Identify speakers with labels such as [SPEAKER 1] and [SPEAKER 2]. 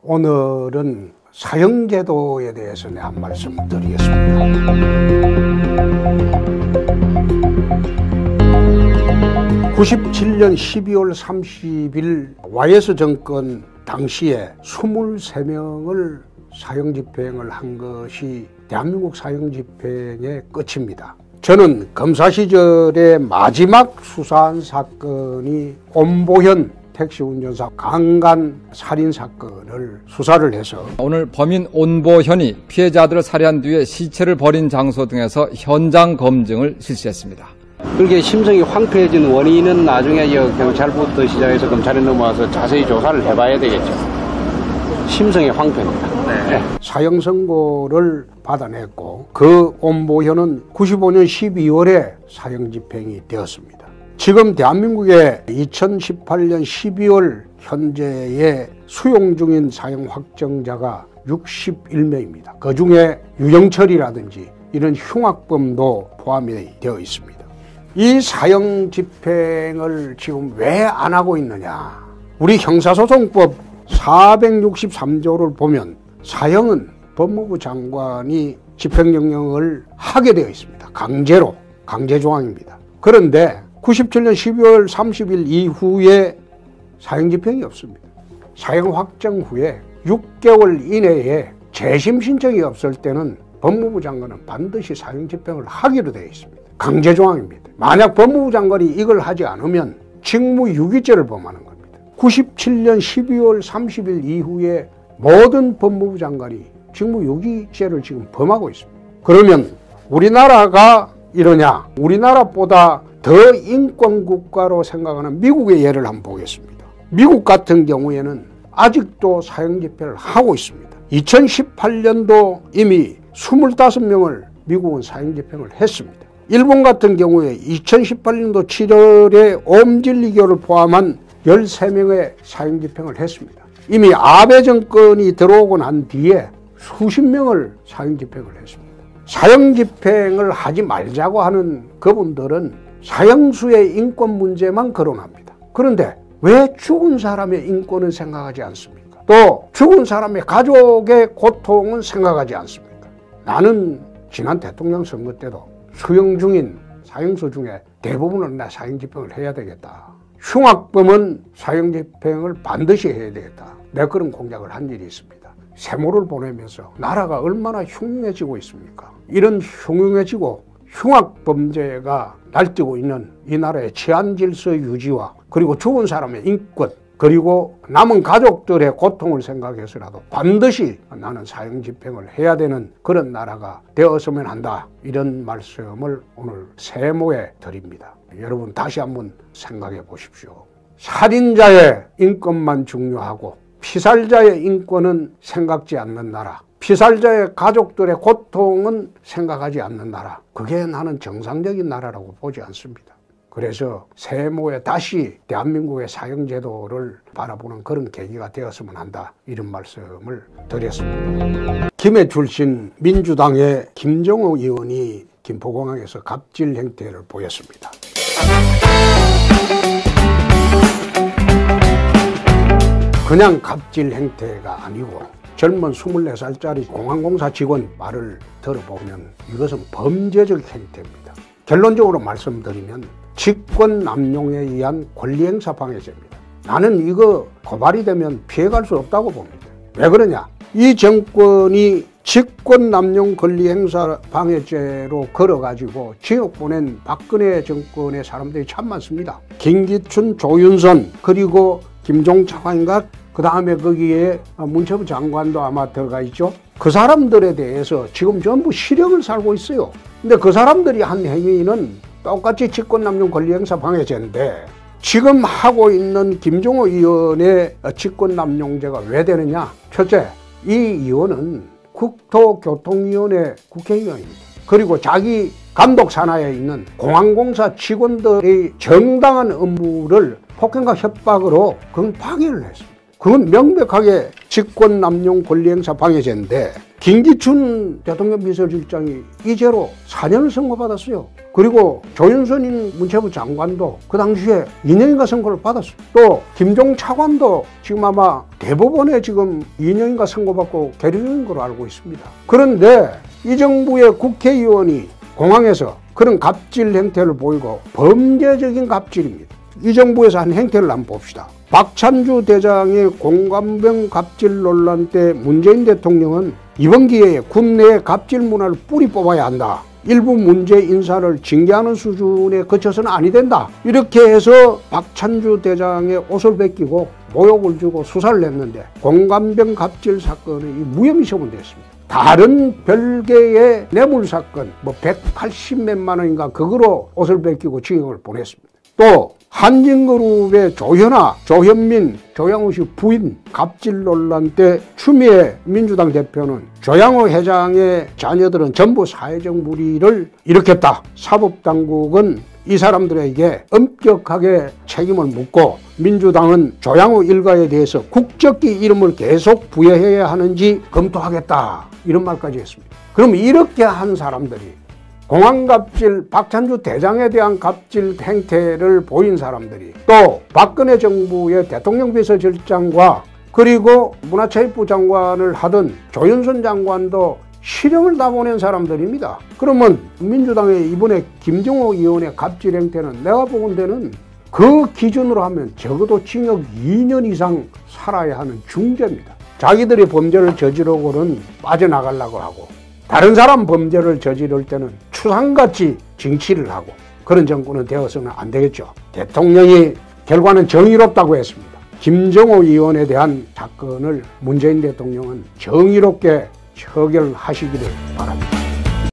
[SPEAKER 1] 오늘은 사형제도에 대해서 한 말씀 드리겠습니다. 97년 12월 30일 YS 정권 당시에 23명을 사형집행을 한 것이 대한민국 사형집행의 끝입니다. 저는 검사 시절에 마지막 수사한 사건이 온보현 택시운전사 강간 살인 사건을 수사를 해서
[SPEAKER 2] 오늘 범인 온보현이 피해자들을 살해한 뒤에 시체를 버린 장소 등에서 현장 검증을 실시했습니다.
[SPEAKER 3] 그렇게 심성이 황폐해진 원인은 나중에 경찰부터 시작해서 검찰에 넘어와서 자세히 조사를 해봐야 되겠죠. 심성이 황폐입니다. 네.
[SPEAKER 1] 사형 선고를 받아냈고 그 온보현은 95년 12월에 사형 집행이 되었습니다. 지금 대한민국의 2018년 12월 현재의 수용 중인 사형 확정자가 61명입니다. 그 중에 유영철이라든지 이런 흉악범도 포함이 되어 있습니다. 이 사형 집행을 지금 왜 안 하고 있느냐? 우리 형사소송법 463조를 보면 사형은 법무부 장관이 집행명령을 하게 되어 있습니다. 강제로, 강제조항입니다. 그런데 97년 12월 30일 이후에 사형 집행이 없습니다. 사형 확정 후에 6개월 이내에 재심 신청이 없을 때는 법무부 장관은 반드시 사형 집행을 하기로 되어 있습니다. 강제조항입니다. 만약 법무부 장관이 이걸 하지 않으면 직무유기죄를 범하는 겁니다. 97년 12월 30일 이후에 모든 법무부 장관이 직무유기죄를 지금 범하고 있습니다. 그러면 우리나라가 이러냐? 우리나라보다 더 인권국가로 생각하는 미국의 예를 한번 보겠습니다. 미국 같은 경우에는 아직도 사형 집행을 하고 있습니다. 2018년도 이미 25명을 미국은 사형 집행을 했습니다. 일본 같은 경우에 2018년도 7월에 옴진리교를 포함한 13명의 사형 집행을 했습니다. 이미 아베 정권이 들어오고 난 뒤에 수십 명을 사형 집행을 했습니다. 사형 집행을 하지 말자고 하는 그분들은 사형수의 인권 문제만 거론합니다. 그런데 왜 죽은 사람의 인권은 생각하지 않습니까? 또 죽은 사람의 가족의 고통은 생각하지 않습니까? 나는 지난 대통령 선거 때도 수용 중인 사형수 중에 대부분은 나 사형 집행을 해야 되겠다. 흉악범은 사형 집행을 반드시 해야 되겠다. 내가 그런 공약을 한 일이 있습니다. 세모를 보내면서 나라가 얼마나 흉흉해지고 있습니까? 이런 흉흉해지고 흉악범죄가 날뛰고 있는 이 나라의 치안질서 유지와 그리고 죽은 사람의 인권 그리고 남은 가족들의 고통을 생각해서라도 반드시 나는 사형 집행을 해야 되는 그런 나라가 되었으면 한다. 이런 말씀을 오늘 세모에 드립니다. 여러분 다시 한번 생각해 보십시오. 살인자의 인권만 중요하고 피살자의 인권은 생각지 않는 나라, 피살자의 가족들의 고통은 생각하지 않는 나라, 그게 나는 정상적인 나라라고 보지 않습니다. 그래서 세모에 다시 대한민국의 사형제도를 바라보는 그런 계기가 되었으면 한다. 이런 말씀을 드렸습니다. 김해 출신 민주당의 김정호 의원이 김포공항에서 갑질 행태를 보였습니다. 그냥 갑질 행태가 아니고 젊은 24살짜리 공항공사 직원 말을 들어보면 이것은 범죄적 행태입니다. 결론적으로 말씀드리면 직권남용에 의한 권리행사 방해죄입니다. 나는 이거 고발이 되면 피해갈 수 없다고 봅니다. 왜 그러냐? 이 정권이 직권남용 권리행사 방해죄로 걸어가지고 징역 보낸 박근혜 정권의 사람들이 참 많습니다. 김기춘, 조윤선 그리고 김종착인가 그 다음에 거기에 문체부 장관도 아마 들어가 있죠. 그 사람들에 대해서 지금 전부 실형을 살고 있어요. 근데 그 사람들이 한 행위는 똑같이 직권남용 권리행사 방해죄인데 지금 하고 있는 김정호 의원의 직권남용죄가 왜 되느냐? 첫째, 이 의원은 국토교통위원회 국회의원입니다. 그리고 자기 감독 산하에 있는 공항공사 직원들의 정당한 업무를 폭행과 협박으로 그건 방해를 했습니다. 그건 명백하게 직권남용 권리행사 방해죄인데 김기춘 대통령 비서실장이 이 죄로 4년을 선고받았어요. 그리고 조윤선 문체부 장관도 그 당시에 2년인가 선고를 받았어요. 또 김종 차관도 지금 아마 대법원에 지금 2년인가 선고받고 계류 중인 걸로 알고 있습니다. 그런데 이 정부의 국회의원이 공항에서 그런 갑질 행태를 보이고 범죄적인 갑질입니다. 이 정부에서 한 행태를 한번 봅시다. 박찬주 대장의 공관병 갑질 논란 때 문재인 대통령은 이번 기회에 국내의 갑질 문화를 뿌리 뽑아야 한다. 일부 문제 인사를 징계하는 수준에 그쳐서는 아니 된다. 이렇게 해서 박찬주 대장의 옷을 벗기고 모욕을 주고 수사를 했는데 공관병 갑질 사건이 무혐의 처분됐습니다. 다른 별개의 뇌물 사건 180몇만 원인가 그거로 옷을 벗기고 징역을 보냈습니다. 또 한진그룹의 조현아, 조현민, 조양호 씨 부인 갑질 논란 때 추미애 민주당 대표는 조양호 회장의 자녀들은 전부 사회적 무리를 일으켰다. 사법당국은 이 사람들에게 엄격하게 책임을 묻고 민주당은 조양호 일가에 대해서 국적기 이름을 계속 부여해야 하는지 검토하겠다. 이런 말까지 했습니다. 그럼 이렇게 한 사람들이 공항갑질, 박찬주 대장에 대한 갑질 행태를 보인 사람들이 또 박근혜 정부의 대통령 비서실장과 그리고 문화체육부 장관을 하던 조윤선 장관도 실형을 다 보낸 사람들입니다. 그러면 민주당의 이번에 김정호 의원의 갑질 행태는 내가 보건대는 그 기준으로 하면 적어도 징역 2년 이상 살아야 하는 중죄입니다. 자기들이 범죄를 저지르고는 빠져나가려고 하고 다른 사람 범죄를 저지를 때는 추상같이 징치를 하고 그런 정권은 되어서는 안 되겠죠. 대통령이 결과는 정의롭다고 했습니다. 김정호 의원에 대한 사건을 문재인 대통령은 정의롭게 처결하시기를 바랍니다.